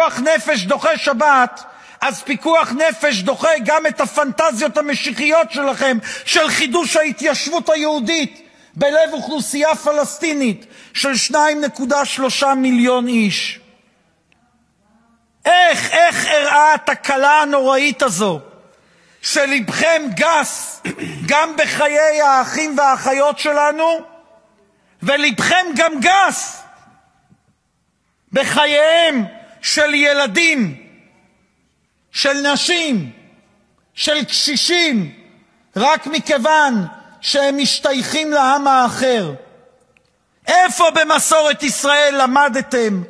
פיקוח נפש דוחה שבת, אז פיקוח נפש דוחה גם את הפנטזיות המשיחיות שלכם של חידוש ההתיישבות היהודית בלב אוכלוסייה פלסטינית של 2.3 מיליון איש. איך אירעה התקלה הנוראית הזו שלבכם גס גם בחיי האחים והאחיות שלנו, ולבכם גם גס בחייהם של ילדים, של נשים, של קשישים, רק מכיוון שהם משתייכים לעם האחר. איפה במסורת ישראל למדתם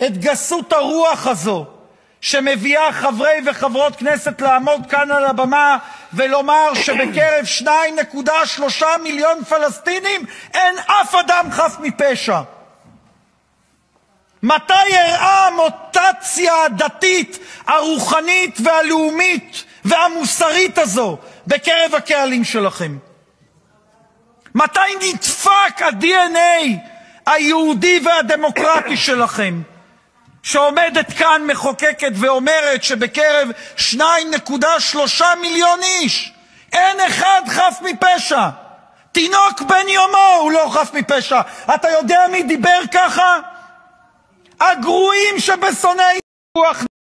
את גסות הרוח הזו שמביאה חברי וחברות כנסת לעמוד כאן על הבמה ולומר שבקרב 2.3 מיליון פלסטינים אין אף אדם חף מפשע? מתי אירעה המוטציה הדתית, הרוחנית והלאומית והמוסרית הזו בקרב הקהלים שלכם? מתי נדפק ה-DNA היהודי והדמוקרטי שלכם, שעומדת כאן מחוקקת ואומרת שבקרב 2.3 מיליון איש אין אחד חף מפשע? תינוק בן יומו הוא לא חף מפשע. אתה יודע מי דיבר ככה? הגרועים שבשונאי פיקוח